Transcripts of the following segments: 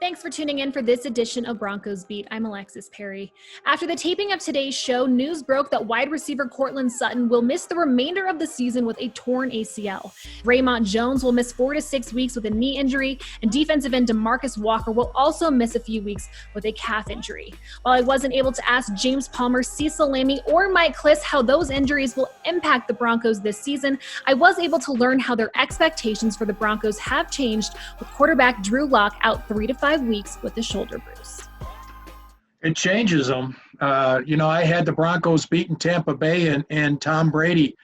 Thanks for tuning in for this edition of Broncos Beat. I'm Alexis Perry. After the taping of today's show, news broke that wide receiver Courtland Sutton will miss the remainder of the season with a torn ACL. Raymond Jones will miss 4 to 6 weeks with a knee injury, and defensive end DeMarcus Walker will also miss a few weeks with a calf injury. While I wasn't able to ask James Palmer, Cecil, Lammey, or Mike Klis how those injuries will impact the Broncos this season, I was able to learn how their expectations for the Broncos have changed with quarterback Drew Lock out 3 to 5 weeks with a shoulder bruise. It changes them. I had the Broncos beating Tampa Bay and Tom Brady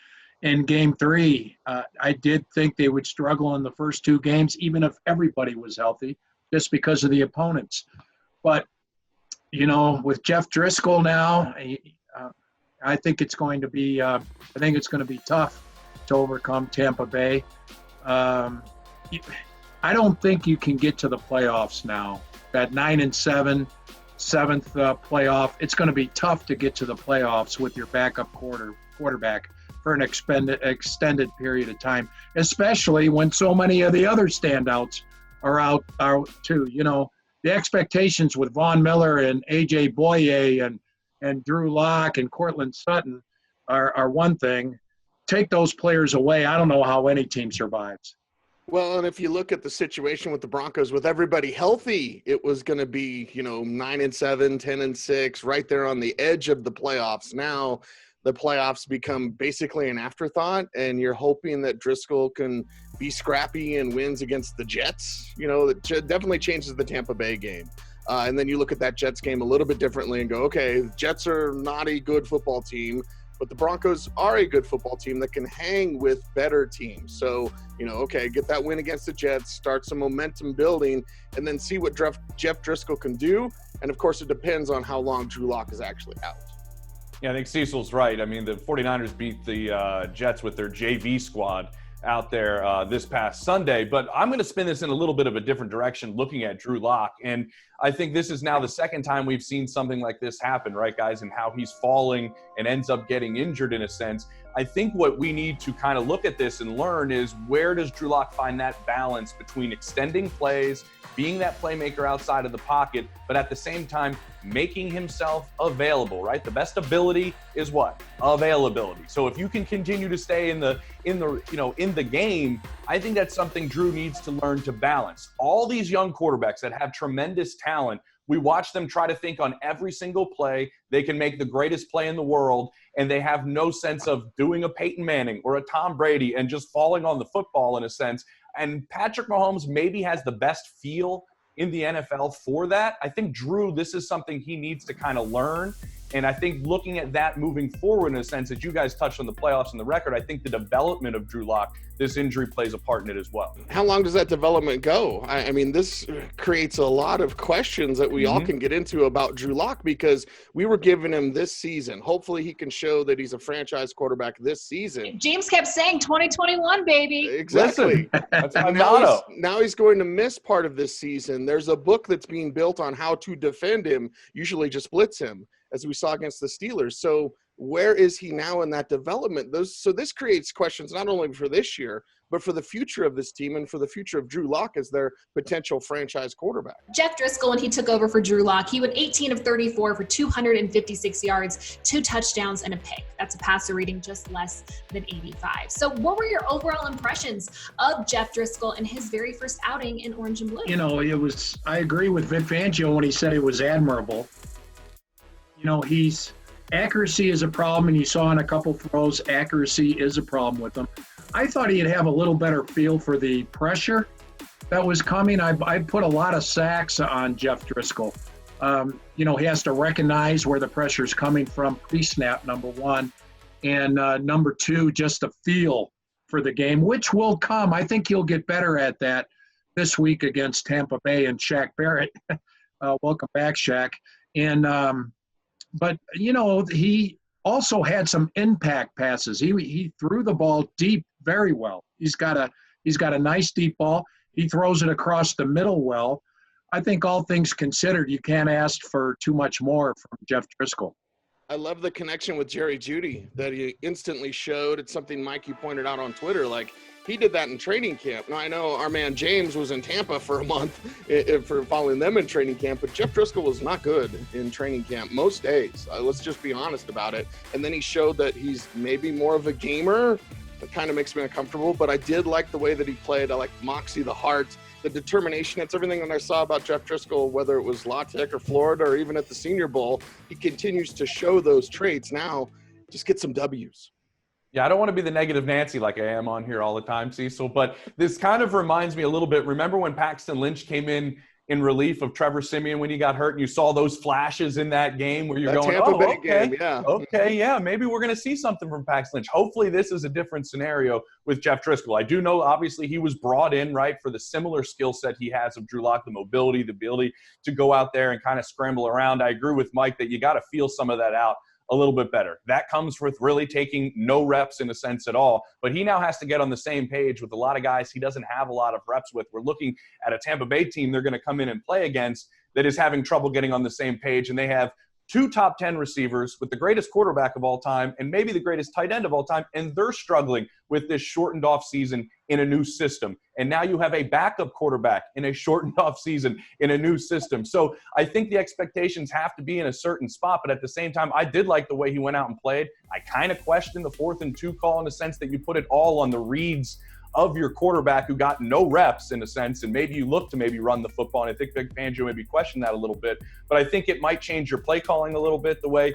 in Game 3. I did think they would struggle in the first 2 games, even if everybody was healthy, just because of the opponents. But, with Jeff Driscoll now, I think it's going to be tough to overcome Tampa Bay. I don't think you can get to the playoffs now. That 9-7, 7th playoff, it's going to be tough to get to the playoffs with your backup quarterback for an extended period of time, especially when so many of the other standouts are out too. The expectations with Von Miller and A.J. Boye and Drew Lock and Courtland Sutton are one thing. Take those players away, I don't know how any team survives. Well, and if you look at the situation with the Broncos, with everybody healthy, it was going to be, 9-7, 10-6, right there on the edge of the playoffs. Now the playoffs become basically an afterthought, and you're hoping that Driscoll can be scrappy and wins against the Jets. It definitely changes the Tampa Bay game. And then you look at that Jets game a little bit differently and go, okay, the Jets are not a good football team, but the Broncos are a good football team that can hang with better teams. So, get that win against the Jets, start some momentum building, and then see what Jeff Driscoll can do. And, of course, it depends on how long Drew Lock is actually out. Yeah, I think Cecil's right. I mean, the 49ers beat the Jets with their JV squad out there this past Sunday. But I'm going to spin this in a little bit of a different direction looking at Drew Lock. And I think this is now the second time we've seen something like this happen, right, guys, and how he's falling and ends up getting injured in a sense. I think what we need to kind of look at this and learn is, where does Drew Lock find that balance between extending plays, being that playmaker outside of the pocket, but at the same time making himself available, right? The best ability is what? Availability. So if you can continue to stay in the game, I think that's something Drew needs to learn to balance. All these young quarterbacks that have tremendous talent, we watch them try to think on every single play they can make the greatest play in the world, and they have no sense of doing a Peyton Manning or a Tom Brady and just falling on the football in a sense. And Patrick Mahomes maybe has the best feel in the NFL for that. I think Drew, this is something he needs to kind of learn. And I think looking at that moving forward, in a sense that you guys touched on the playoffs and the record, I think the development of Drew Lock, this injury plays a part in it as well. How long does that development go? I mean, this creates a lot of questions that we all can get into about Drew Lock, because we were giving him this season. Hopefully he can show that he's a franchise quarterback this season. James kept saying 2021, baby. Exactly. Listen, that's my motto. Now he's going to miss part of this season. There's a book that's being built on how to defend him, usually just blitz him, as we saw against the Steelers. So where is he now in that development? So this creates questions not only for this year, but for the future of this team and for the future of Drew Lock as their potential franchise quarterback. Jeff Driscoll, when he took over for Drew Lock, he went 18 of 34 for 256 yards, 2 touchdowns, and a pick. That's a passer rating just less than 85. So what were your overall impressions of Jeff Driscoll in his very first outing in orange and blue? I agree with Vic Fangio when he said it was admirable. Accuracy is a problem, and you saw in a couple throws, accuracy is a problem with him. I thought he'd have a little better feel for the pressure that was coming. I put a lot of sacks on Jeff Driscoll. He has to recognize where the pressure is coming from pre-snap, number one, and number two, just a feel for the game, which will come. I think he'll get better at that this week against Tampa Bay and Shaq Barrett. Welcome back, Shaq. And but he also had some impact passes. He threw the ball deep very well. He's got a nice deep ball. He throws it across the middle well. I think all things considered, you can't ask for too much more from Jeff Driscoll. I love the connection with Jerry Jeudy that he instantly showed. It's something, Mike, you pointed out on Twitter. Like, He did that in training camp. Now, I know our man James was in Tampa for a month for following them in training camp, but Jeff Driscoll was not good in training camp most days. Let's just be honest about it. And then he showed that he's maybe more of a gamer. That kind of makes me uncomfortable, but I did like the way that he played. I like moxie, the heart, the determination. That's everything that I saw about Jeff Driscoll, whether it was La Tech or Florida or even at the Senior Bowl. He continues to show those traits. Now, just get some W's. Yeah, I don't want to be the negative Nancy like I am on here all the time, Cecil, but this kind of reminds me a little bit. Remember when Paxton Lynch came in relief of Trevor Siemian when he got hurt, and you saw those flashes in that game where you're going, Tampa Bay okay, game, yeah. Okay, yeah, maybe we're going to see something from Paxton Lynch. Hopefully this is a different scenario with Jeff Driscoll. I do know, obviously, he was brought in, right, for the similar skill set he has of Drew Lock, the mobility, the ability to go out there and kind of scramble around. I agree with Mike that you got to feel some of that out a little bit better. That comes with really taking no reps in a sense at all. But he now has to get on the same page with a lot of guys he doesn't have a lot of reps with. We're looking at a Tampa Bay team they're going to come in and play against that is having trouble getting on the same page. And they have 2 top 10 receivers with the greatest quarterback of all time and maybe the greatest tight end of all time. And they're struggling with this shortened off season in a new system. And now you have a backup quarterback in a shortened off season in a new system. So I think the expectations have to be in a certain spot. But at the same time, I did like the way he went out and played. I kind of questioned the 4th and 2 call in the sense that you put it all on the reads of your quarterback who got no reps in a sense, and maybe you look to maybe run the football. And I think Vic Fangio maybe questioned that a little bit, but I think it might change your play calling a little bit the way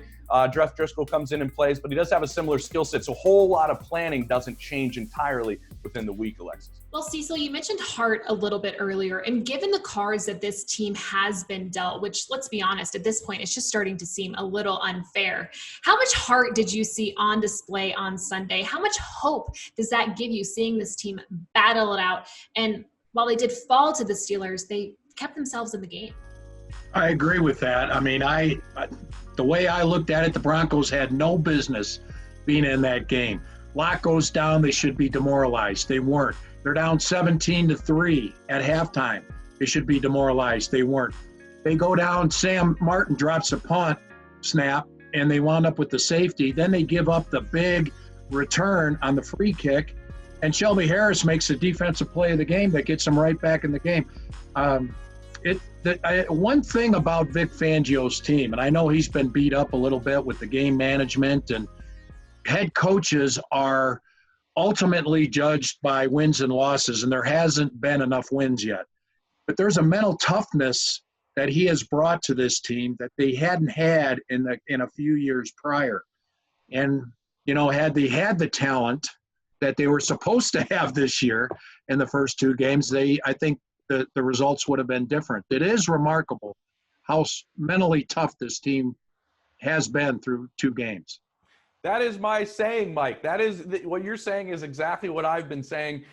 Jeff Driscoll comes in and plays, but he does have a similar skill set. So a whole lot of planning doesn't change entirely within the week, Alexis. Well, Cecil, you mentioned heart a little bit earlier, and given the cards that this team has been dealt, which, let's be honest, at this point, it's just starting to seem a little unfair. How much heart did you see on display on Sunday? How much hope does that give you, seeing this team battle it out? And while they did fall to the Steelers, they kept themselves in the game. I agree with that. I mean, the way I looked at it, the Broncos had no business being in that game. Lock goes down, they should be demoralized. They weren't. They're down 17-3 at halftime. They should be demoralized. They weren't. They go down, Sam Martin drops a punt snap, and they wound up with the safety. Then they give up the big return on the free kick, and Shelby Harris makes a defensive play of the game that gets them right back in the game. One thing about Vic Fangio's team, and I know he's been beat up a little bit with the game management, and head coaches are ultimately judged by wins and losses, and there hasn't been enough wins yet. But there's a mental toughness that he has brought to this team that they hadn't had in a few years prior. And, you know, had they had the talent that they were supposed to have this year in the first 2 games, I think the results would have been different. It is remarkable how mentally tough this team has been through 2 games. That is my saying, Mike. That is what you're saying is exactly what I've been saying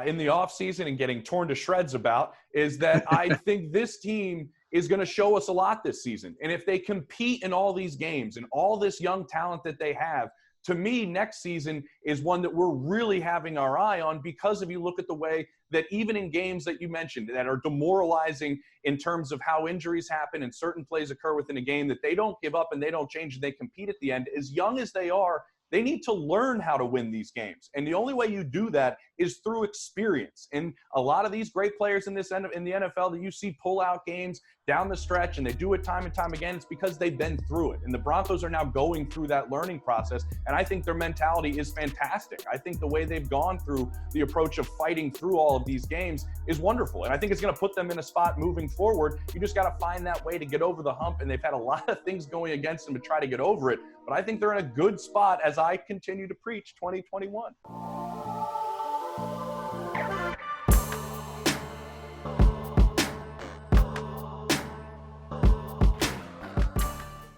in the offseason and getting torn to shreds about, is that I think this team is going to show us a lot this season. And if they compete in all these games and all this young talent that they have, to me, next season is one that we're really having our eye on, because if you look at the way that even in games that you mentioned that are demoralizing in terms of how injuries happen and certain plays occur within a game, that they don't give up and they don't change and they compete at the end. As young as they are, they need to learn how to win these games. And the only way you do that is through experience. And a lot of these great players in the NFL that you see pull out games down the stretch, and they do it time and time again, it's because they've been through it. And the Broncos are now going through that learning process. And I think their mentality is fantastic. I think the way they've gone through the approach of fighting through all of these games is wonderful. And I think it's going to put them in a spot moving forward. You just got to find that way to get over the hump. And they've had a lot of things going against them to try to get over it. But I think they're in a good spot as I continue to preach 2021.